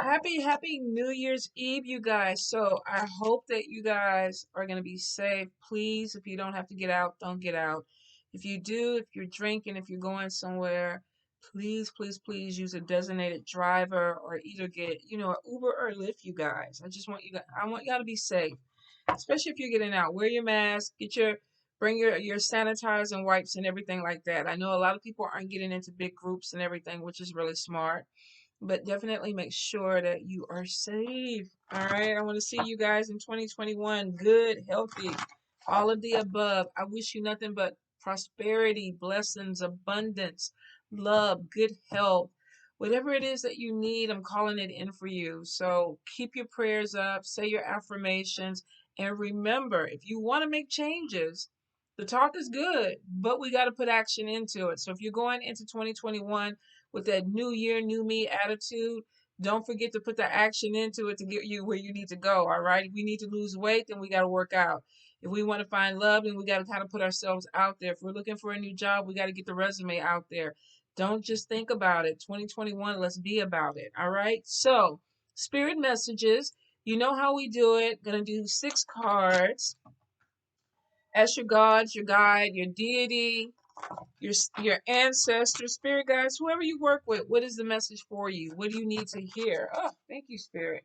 Happy New Year's Eve, you guys. So I hope that you guys are going to be safe. Please, if you don't have to get out, don't get out. If you do, if you're drinking, if you're going somewhere, please use a designated driver or either get, an Uber or Lyft, you guys. I want y'all to be safe, especially if you're getting out. Wear your mask, bring your sanitizer and wipes and everything like that. I know a lot of people aren't getting into big groups and everything, which is really smart, but definitely make sure that you are safe. All right. I want to see you guys in 2021 good, healthy, all of the above. I wish you nothing but prosperity, blessings, abundance, love, good health. Whatever it is that you need, I'm calling it in for you. So keep your prayers up, say your affirmations, and remember, if you want to make changes, the talk is good, but we got to put action into it. So if you're going into 2021 with that new year, new me attitude, don't forget to put the action into it to get you where you need to go. All right. If we need to lose weight, then we got to work out. If we want to find love, then we got to kind of put ourselves out there. If we're looking for a new job, we got to get the resume out there. Don't just think about it. 2021, let's be about it. All right. So, spirit messages. You know how we do it. Gonna do 6 cards. Ask your gods, your guide, your deity, your ancestors, spirit guides, whoever you work with. What is the message for you? What do you need to hear? Oh, thank you, spirit.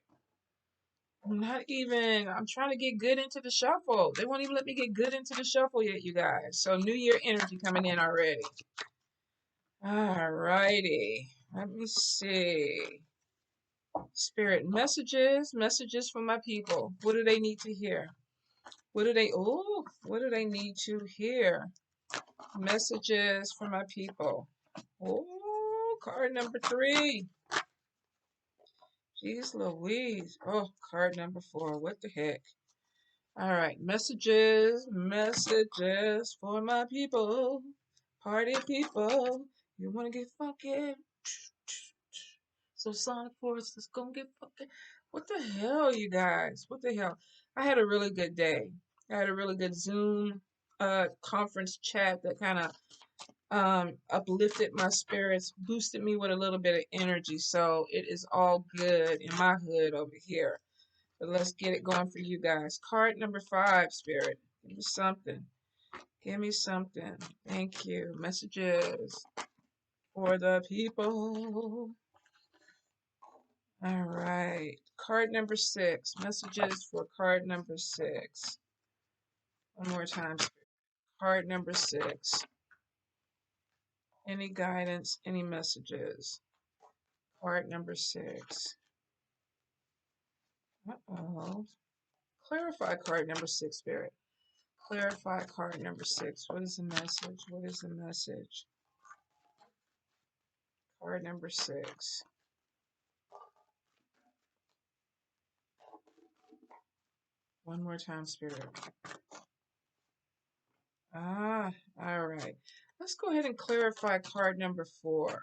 I'm trying to get good into the shuffle. They won't even let me get good into the shuffle yet, you guys. So New Year energy coming in already. All righty. Let me see. Spirit messages for my people. What do they need to hear? What do they need to hear? Messages for my people. Oh, card number 3. Jeez Louise. Oh, card number 4. What the heck? All right. Messages for my people. Party people. You want to get funky? So Sonic Force is going to get funky. What the hell, you guys? What the hell? I had a really good day. I had a really good Zoom conference chat that kind of uplifted my spirits, boosted me with a little bit of energy. So it is all good in my hood over here. But let's get it going for you guys. Card number 5, Spirit. Give me something. Give me something. Thank you. Messages for the people. All right. Card number 6. Messages for card number 6. One more time, Spirit. Card number 6. Any guidance, any messages? Card number 6. Uh-oh. Clarify card number 6, Spirit. Clarify card number 6. What is the message? What is the message? Card number 6. One more time, Spirit. Ah, all right. Let's go ahead and clarify card number 4.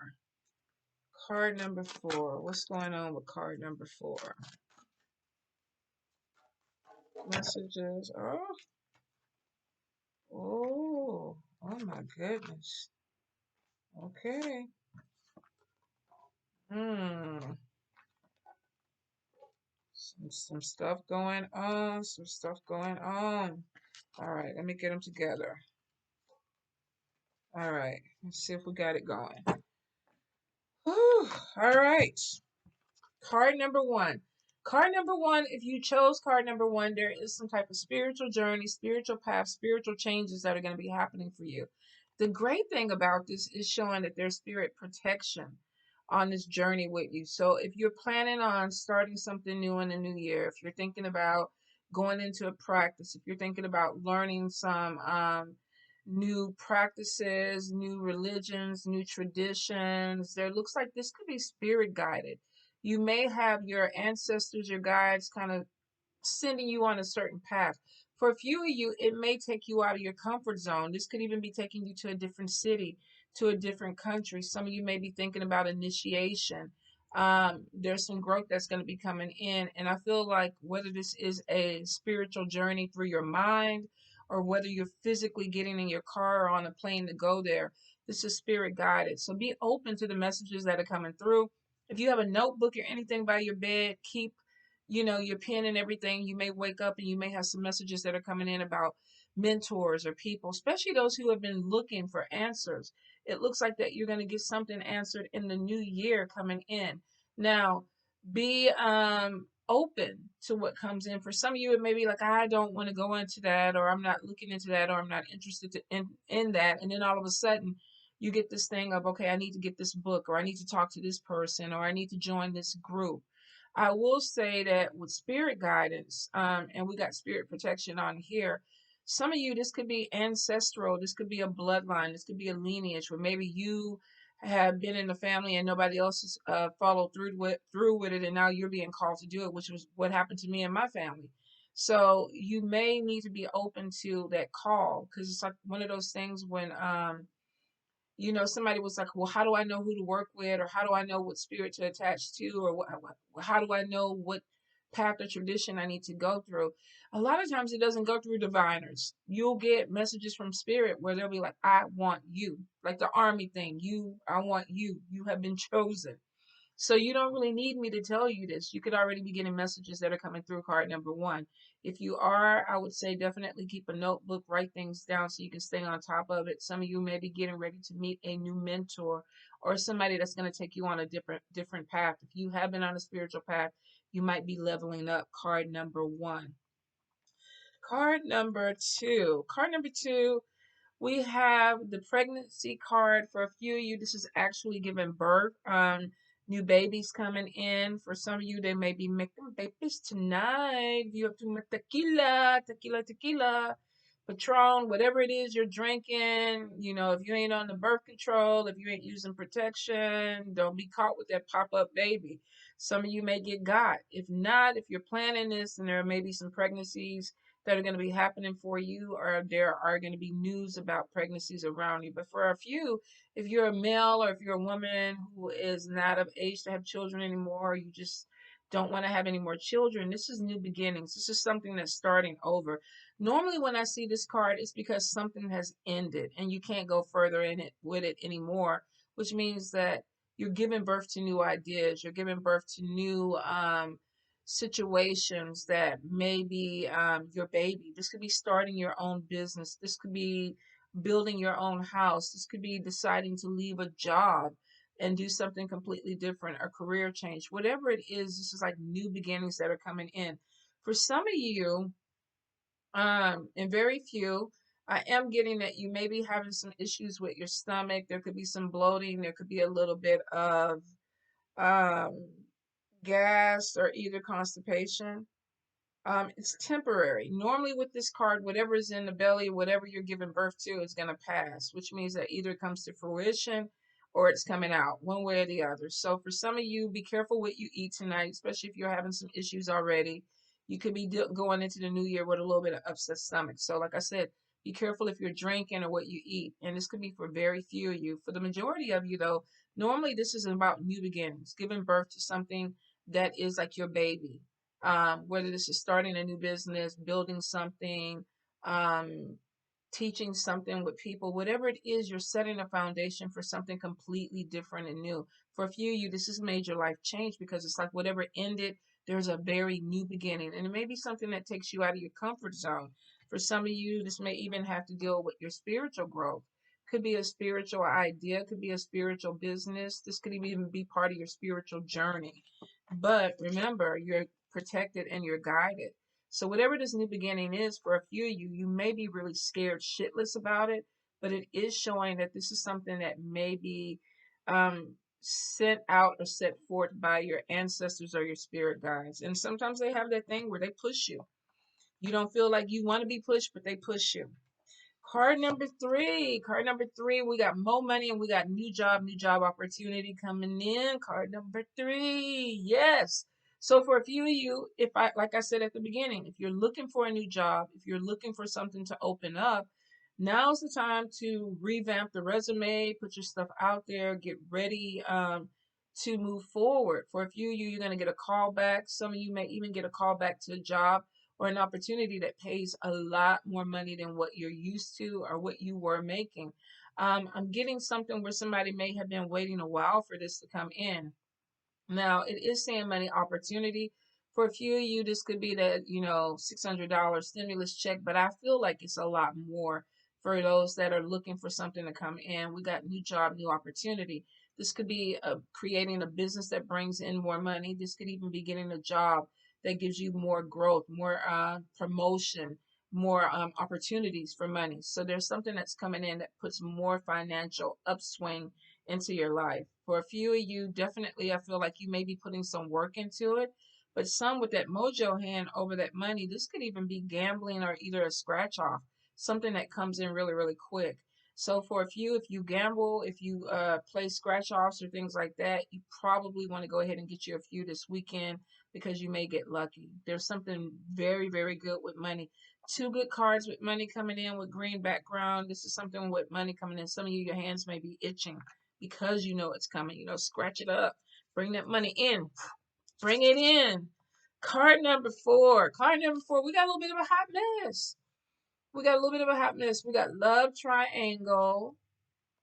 Card number 4. What's going on with card number 4? Messages. Oh my goodness. Okay. Hmm. Some stuff going on. Some stuff going on. All right, let me get them together. All right, let's see if we got it going. Whew. All right. Card number 1. Card number 1, if you chose card number 1, there is some type of spiritual journey, spiritual path, spiritual changes that are going to be happening for you. The great thing about this is showing that there's spirit protection on this journey with you. So if you're planning on starting something new in the new year, if you're thinking about going into a practice, if you're thinking about learning some new practices, new religions, new traditions, there looks like this could be spirit guided. You may have your ancestors, your guides kind of sending you on a certain path. For a few of you, it may take you out of your comfort zone. This could even be taking you to a different city, to a different country. Some of you may be thinking about initiation. There's some growth that's going to be coming in. And I feel like whether this is a spiritual journey through your mind or whether you're physically getting in your car or on a plane to go there, this is spirit guided. So be open to the messages that are coming through. If you have a notebook or anything by your bed, keep, your pen and everything. You may wake up and you may have some messages that are coming in about mentors or people, especially those who have been looking for answers. It looks like that you're going to get something answered in the new year coming in. Now, be open to what comes in. For some of you, it may be like, I don't want to go into that, or I'm not looking into that, or I'm not interested in that. And then all of a sudden, you get this thing of, okay, I need to get this book, or I need to talk to this person, or I need to join this group. I will say that with spirit guidance, and we got spirit protection on here, some of you, this could be ancestral, this could be a bloodline, this could be a lineage where maybe you have been in the family and nobody else has followed through with it, and now you're being called to do it, which was what happened to me and my family. So you may need to be open to that call, because it's like one of those things when somebody was like, well, how do I know who to work with, or how do I know what spirit to attach to, or how do I know what path or tradition I need to go through? A lot of times it doesn't go through diviners. You'll get messages from spirit where they'll be like, I want you, like the army thing. I want you. You have been chosen. So you don't really need me to tell you this. You could already be getting messages that are coming through card number one. If you are, I would say definitely keep a notebook, write things down so you can stay on top of it. Some of you may be getting ready to meet a new mentor or somebody that's going to take you on a different path. If you have been on a spiritual path, you might be leveling up. Card number one. Card number two. Card number two, we have the pregnancy card. For a few of you, this is actually giving birth. New babies coming in. For some of you, they may be making babies tonight. You have to make tequila, Patron, whatever it is you're drinking. If you ain't on the birth control, if you ain't using protection, don't be caught with that pop-up baby. Some of you may get got. If not, if you're planning this and there may be some pregnancies that are going to be happening for you, or there are going to be news about pregnancies around you. But for a few, if you're a male or if you're a woman who is not of age to have children anymore, or you just don't want to have any more children, this is new beginnings. This is something that's starting over. Normally, when I see this card, it's because something has ended and you can't go further in it with it anymore, which means that you're giving birth to new ideas. You're giving birth to new situations that may be your baby. This could be starting your own business. This could be building your own house. This could be deciding to leave a job and do something completely different, a career change. Whatever it is, this is like new beginnings that are coming in. For some of you, and very few, I am getting that you may be having some issues with your stomach. There could be some bloating. There could be a little bit of um, gas or either constipation. It's temporary. Normally with this card, whatever is in the belly, whatever you're giving birth to is going to pass, which means that either it comes to fruition or it's coming out one way or the other. So for some of you, be careful what you eat tonight, especially if you're having some issues already. You could be going into the new year with a little bit of upset stomach. So like I said, be careful if you're drinking or what you eat. And this could be for very few of you. For the majority of you, though, normally this is about new beginnings, giving birth to something that is like your baby, whether this is starting a new business, building something, um, teaching something with people, whatever it is, you're setting a foundation for something completely different and new. For a few of you, this has made your life change because it's like whatever ended, there's a very new beginning. And it may be something that takes you out of your comfort zone. For some of you, this may even have to deal with your spiritual growth. Could be a spiritual idea, could be a spiritual business. This could even be part of your spiritual journey. But remember, you're protected and you're guided. So whatever this new beginning is, for a few of you, you may be really scared shitless about it, but it is showing that this is something that may be sent out or set forth by your ancestors or your spirit guides. And sometimes they have that thing where they push you. You don't feel like you want to be pushed, but they push you. Card number three. Card number three, we got more money and we got new job opportunity coming in. Card number three. Yes. So for a few of you, like I said at the beginning, if you're looking for a new job, if you're looking for something to open up, now's the time to revamp the resume, put your stuff out there, get ready to move forward. For a few of you, you're going to get a call back. Some of you may even get a call back to a job or an opportunity that pays a lot more money than what you're used to or what you were making. I'm getting something where somebody may have been waiting a while for this to come in. Now, it is saying money opportunity. For a few of you, this could be that, $600 stimulus check, but I feel like it's a lot more for those that are looking for something to come in. We got new job, new opportunity. This could be creating a business that brings in more money. This could even be getting a job that gives you more growth, more promotion, more opportunities for money. So there's something that's coming in that puts more financial upswing into your life. For a few of you, definitely, I feel like you may be putting some work into it. But some with that mojo hand over that money, this could even be gambling or either a scratch off, something that comes in really, really quick. So for a few, if you gamble, if you play scratch offs or things like that, you probably want to go ahead and get you a few this weekend because you may get lucky. There's something very, very good with money. Two good cards with money coming in with green background. This is something with money coming in. Some of you, your hands may be itching because you know it's coming. Scratch it up. Bring that money in. Bring it in. Card number 4. Card number 4. We got a little bit of a hot mess. We got a little bit of a hot mess. We got love triangle.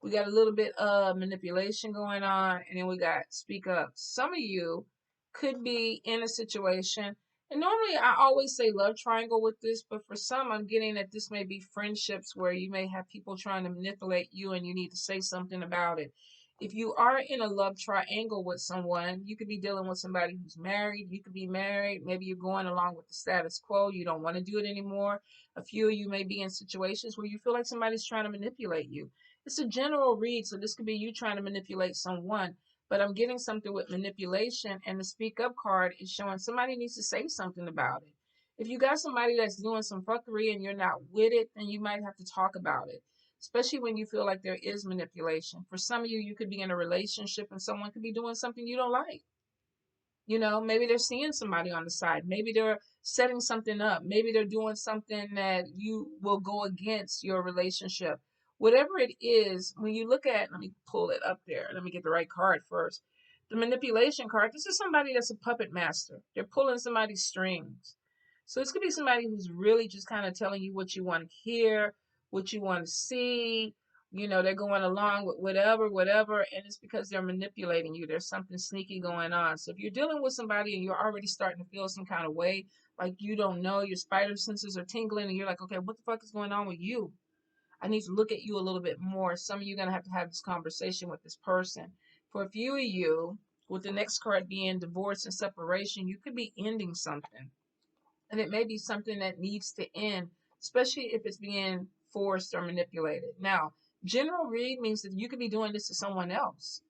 We got a little bit of manipulation going on, and then we got speak up. Some of you could be in a situation, and normally I always say love triangle with this, but for some, I'm getting that this may be friendships where you may have people trying to manipulate you and you need to say something about it. If you are in a love triangle with someone, you could be dealing with somebody who's married. You could be married. Maybe you're going along with the status quo. You don't want to do it anymore. A few of you may be in situations where you feel like somebody's trying to manipulate you. It's a general read, so this could be you trying to manipulate someone. But I'm getting something with manipulation, and the speak up card is showing somebody needs to say something about it. If you got somebody that's doing some fuckery and you're not with it, then you might have to talk about it, especially when you feel like there is manipulation. For some of you, you could be in a relationship and someone could be doing something you don't like. Maybe they're seeing somebody on the side. Maybe they're setting something up. Maybe they're doing something that you will go against your relationship. Whatever it is, when you look at, let me pull it up there. Let me get the right card first. The manipulation card, this is somebody that's a puppet master. They're pulling somebody's strings. So this could be somebody who's really just kind of telling you what you want to hear, what you want to see. They're going along with whatever, and it's because they're manipulating you. There's something sneaky going on. So if you're dealing with somebody and you're already starting to feel some kind of way, like you don't know, your spider senses are tingling, and you're like, okay, what the fuck is going on with you? I need to look at you a little bit more. Some of you are going to have this conversation with this person. For a few of you, with the next card being divorce and separation, you could be ending something. And it may be something that needs to end, especially if it's being forced or manipulated. Now, general read means that you could be doing this to someone else.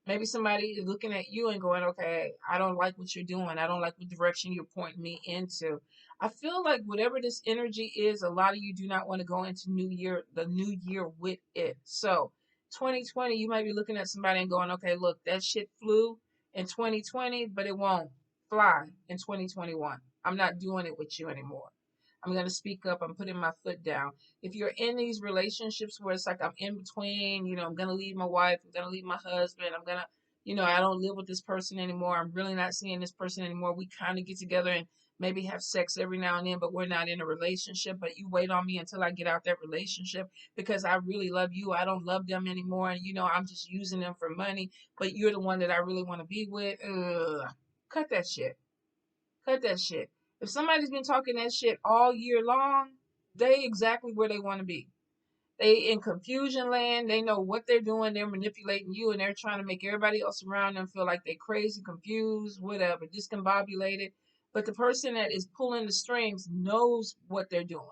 Maybe somebody is looking at you and going, okay, I don't like what you're doing. I don't like the direction you're pointing me into. I feel like whatever this energy is, a lot of you do not want to go into the new year with it. So 2020, you might be looking at somebody and going, okay, look, that shit flew in 2020, but it won't fly in 2021. I'm not doing it with you anymore. I'm going to speak up. I'm putting my foot down. If you're in these relationships where it's like I'm in between, I'm going to leave my wife, I'm going to leave my husband, I'm going to, I don't live with this person anymore. I'm really not seeing this person anymore. We kind of get together and maybe have sex every now and then, but we're not in a relationship. But you wait on me until I get out that relationship because I really love you. I don't love them anymore. And, I'm just using them for money, but you're the one that I really want to be with. Ugh. Cut that shit. Cut that shit. If somebody's been talking that shit all year long, they exactly where they want to be. They in confusion land. They know what they're doing. They're manipulating you, and they're trying to make everybody else around them feel like they're crazy, confused, whatever, discombobulated. But the person that is pulling the strings knows what they're doing.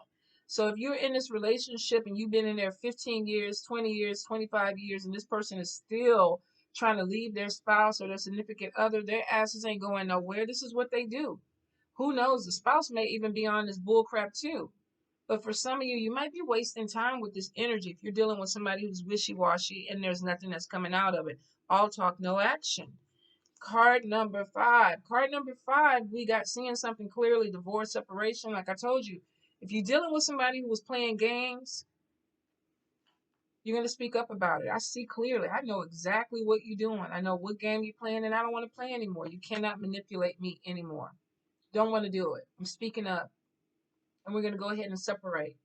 So if you're in this relationship and you've been in there 15 years, 20 years, 25 years, and this person is still trying to leave their spouse or their significant other, their asses ain't going nowhere. This is what they do. Who knows? The spouse may even be on this bullcrap too. But for some of you, you might be wasting time with this energy if you're dealing with somebody who's wishy-washy and there's nothing that's coming out of it. All talk, no action. Card number 5. Card number 5, we got seeing something clearly, divorce, separation. Like I told you, if you're dealing with somebody who was playing games, you're going to speak up about it. I see clearly. I know exactly what you're doing. I know what game you're playing, and I don't want to play anymore. You cannot manipulate me anymore. Don't want to do it. I'm speaking up. And we're going to go ahead and separate.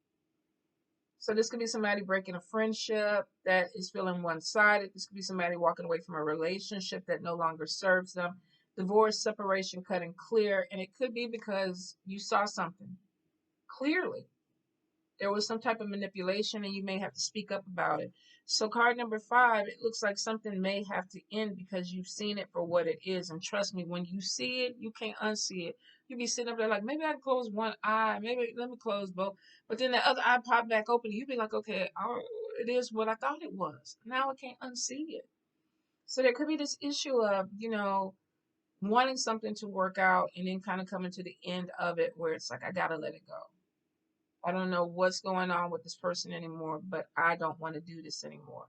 So this could be somebody breaking a friendship that is feeling one-sided. This could be somebody walking away from a relationship that no longer serves them. Divorce, separation, cutting clear. And it could be because you saw something clearly. There was some type of manipulation and you may have to speak up about it. So card number 5, it looks like something may have to end because you've seen it for what it is. And trust me, when you see it, you can't unsee it. You be sitting up there like, maybe I can close one eye, maybe let me close both. But then the other eye pop back open and you be like, okay, oh, it is what I thought it was. Now I can't unsee it. So there could be this issue of, wanting something to work out and then kind of coming to the end of it where it's like, I gotta let it go. I don't know what's going on with this person anymore, but I don't want to do this anymore.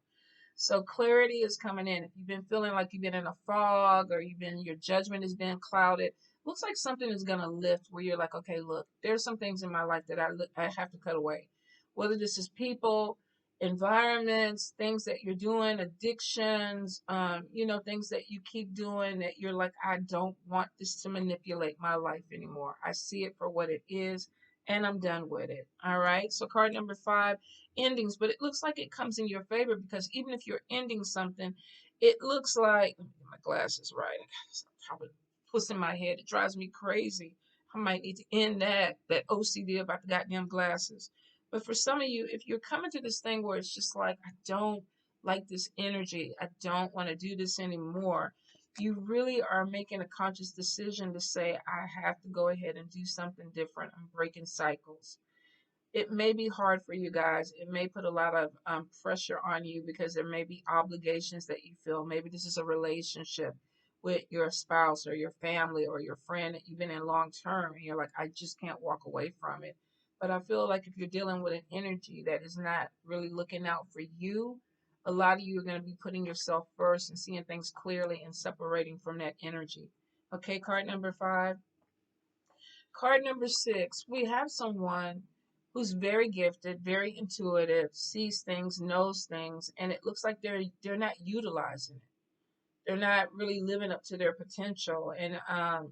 So clarity is coming in. If you've been feeling like you've been in a fog or your judgment has been clouded, looks like something is going to lift where you're like, okay, look, there's some things in my life that I have to cut away. Whether this is people, environments, things that you're doing, addictions, things that you keep doing that you're like, I don't want this to manipulate my life anymore. I see it for what it is and I'm done with it. All right. So card number 5, endings, but it looks like it comes in your favor because even if you're ending something, it looks like, let me get my glasses right. I got twisting my head. It drives me crazy. I might need to end that OCD about the goddamn glasses. But for some of you, if you're coming to this thing where it's just like, I don't like this energy, I don't want to do this anymore, you really are making a conscious decision to say, I have to go ahead and do something different. I'm breaking cycles. It may be hard for you guys. It may put a lot of pressure on you because there may be obligations that you feel. Maybe this is a relationship with your spouse or your family or your friend that you've been in long term and you're like, I just can't walk away from it. But I feel like if you're dealing with an energy that is not really looking out for you, a lot of you are going to be putting yourself first and seeing things clearly and separating from that energy. Okay, card number 5. Card number 6, we have someone who's very gifted, very intuitive, sees things, knows things, and it looks like they're not utilizing it. They're not really living up to their potential, and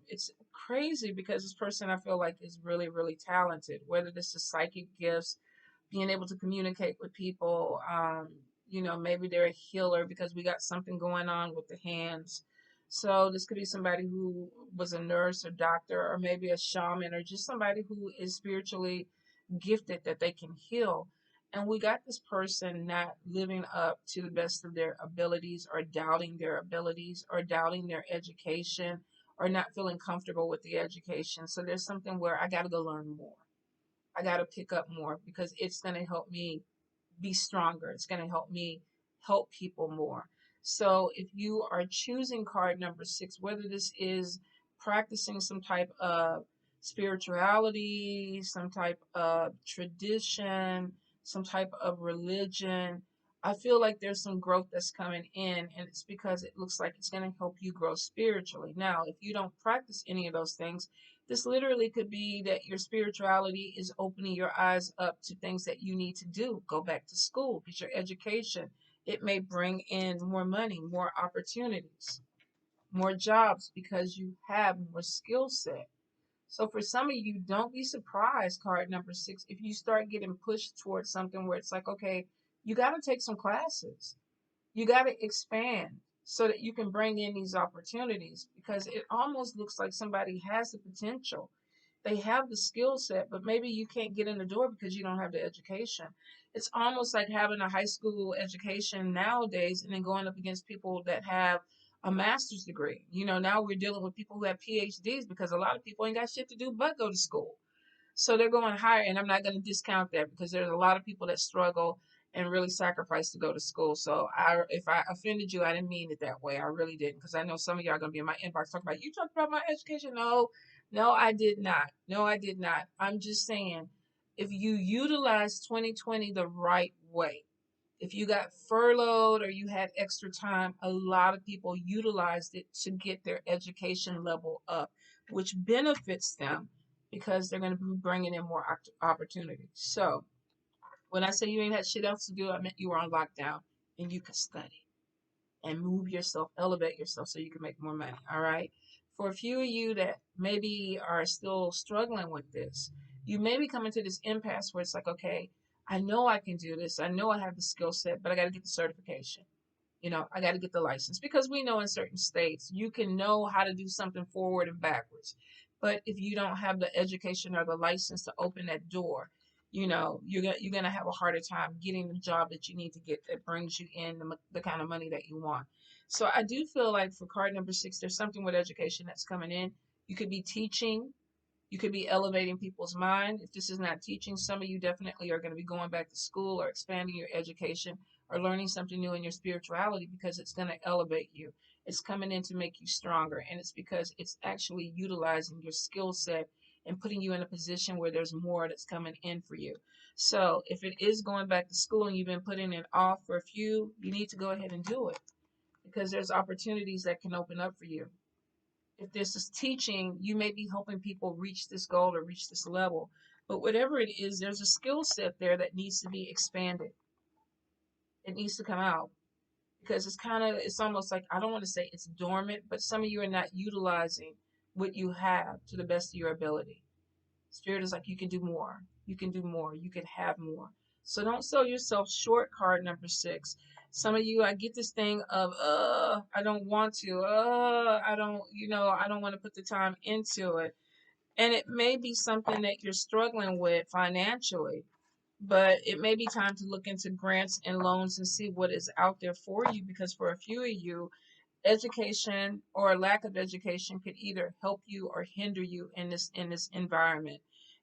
it's crazy because this person I feel like is really, really talented. Whether this is psychic gifts, being able to communicate with people, maybe they're a healer because we got something going on with the hands. So this could be somebody who was a nurse or doctor or maybe a shaman or just somebody who is spiritually gifted that they can heal. And we got this person not living up to the best of their abilities or doubting their abilities or doubting their education or not feeling comfortable with the education. So there's something where I got to go learn more. I got to pick up more because it's going to help me be stronger. It's going to help me help people more. So if you are choosing card number 6, whether this is practicing some type of spirituality, some type of tradition, some type of religion, I feel like there's some growth that's coming in, and it's because it looks like it's going to help you grow spiritually. Now, if you don't practice any of those things, this literally could be that your spirituality is opening your eyes up to things that you need to do. Go back to school, get your education. It may bring in more money, more opportunities, more jobs because you have more skill set. So for some of you, don't be surprised, card number 6, if you start getting pushed towards something where it's like, okay, you got to take some classes. You got to expand so that you can bring in these opportunities because it almost looks like somebody has the potential. They have the skill set, but maybe you can't get in the door because you don't have the education. It's almost like having a high school education nowadays and then going up against people that have a master's degree. Now we're dealing with people who have PhDs because a lot of people ain't got shit to do but go to school. So they're going higher, and I'm not going to discount that because there's a lot of people that struggle and really sacrifice to go to school. So if I offended you, I didn't mean it that way. I really didn't because I know some of y'all are going to be in my inbox talking about, you talked about my education. No, no, I did not. No, I did not. I'm just saying, if you utilize 2020 the right way, if you got furloughed or you had extra time, a lot of people utilized it to get their education level up, which benefits them because they're going to be bringing in more opportunities. So when I say you ain't had shit else to do, I meant you were on lockdown and you could study and move yourself, elevate yourself so you can make more money. All right. For a few of you that maybe are still struggling with this, you may be coming to this impasse where it's like, okay, I know I can do this. I know I have the skill set, but I got to get the certification. I got to get the license because we know in certain states you can know how to do something forward and backwards. But if you don't have the education or the license to open that door, you're gonna have a harder time getting the job that you need to get that brings you in the kind of money that you want. So I do feel like for card number 6, there's something with education that's coming in. You could be teaching, you could be elevating people's mind. If this is not teaching, some of you definitely are going to be going back to school or expanding your education or learning something new in your spirituality because it's going to elevate you. It's coming in to make you stronger. And it's because it's actually utilizing your skill set and putting you in a position where there's more that's coming in for you. So if it is going back to school and you've been putting it off for a few, you need to go ahead and do it because there's opportunities that can open up for you. If this is teaching, you may be helping people reach this goal or reach this level. But whatever it is, there's a skill set there that needs to be expanded. It needs to come out because it's almost like, I don't want to say it's dormant, but some of you are not utilizing what you have to the best of your ability. Spirit is like, you can do more. You can do more. You can have more. So don't sell yourself short, card number 6. Some of you, I get this thing of, I don't want to, I don't want to put the time into it. And it may be something that you're struggling with financially, but it may be time to look into grants and loans and see what is out there for you because for a few of you, education or lack of education could either help you or hinder you in this environment.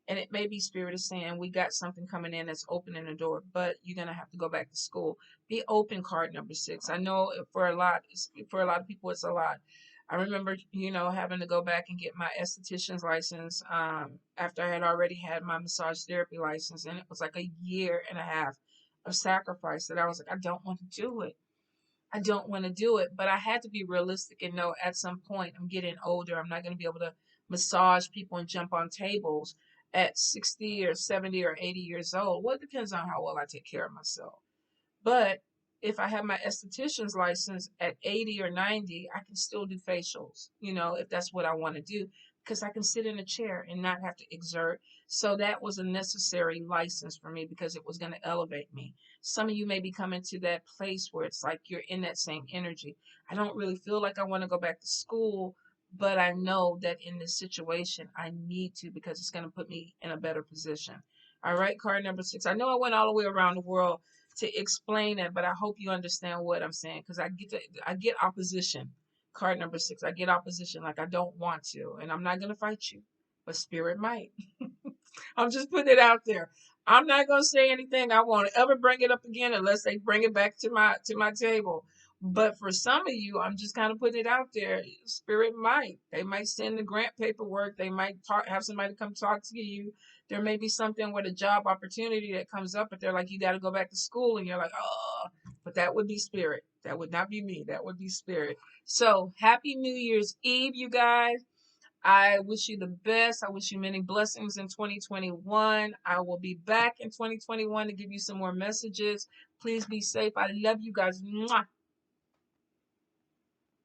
And it may be spirit is saying we got something coming in that's opening the door, but you're gonna have to go back to school. Be open, card number 6. I know for a lot of people it's a lot. I remember, having to go back and get my esthetician's license after I had already had my massage therapy license, and it was like a year and a half of sacrifice that I was like, I don't want to do it. I don't want to do it, but I had to be realistic and know at some point I'm getting older. I'm not going to be able to massage people and jump on tables at 60 or 70 or 80 years old. Well, it depends on how well I take care of myself. But if I have my esthetician's license at 80 or 90, I can still do facials, if that's what I want to do, because I can sit in a chair and not have to exert. So that was a necessary license for me because it was going to elevate me. Some of you may be coming to that place where it's like you're in that same energy. I don't really feel like I want to go back to school, but I know that in this situation, I need to because it's going to put me in a better position. All right, card number 6. I know I went all the way around the world to explain it, but I hope you understand what I'm saying because I get opposition. Card number 6, I get opposition like I don't want to, and I'm not gonna fight you, but spirit might. I'm just putting it out there. I'm not gonna say anything. I won't ever bring it up again unless they bring it back to my table. But for some of you, I'm just kind of putting it out there. Spirit might. They might send the grant paperwork. They might have somebody come talk to you. There may be something with a job opportunity that comes up, but they're like, you got to go back to school. And you're like, oh, but that would be spirit. That would not be me. That would be spirit. So happy New Year's Eve, you guys. I wish you the best. I wish you many blessings in 2021. I will be back in 2021 to give you some more messages. Please be safe. I love you guys. Mwah.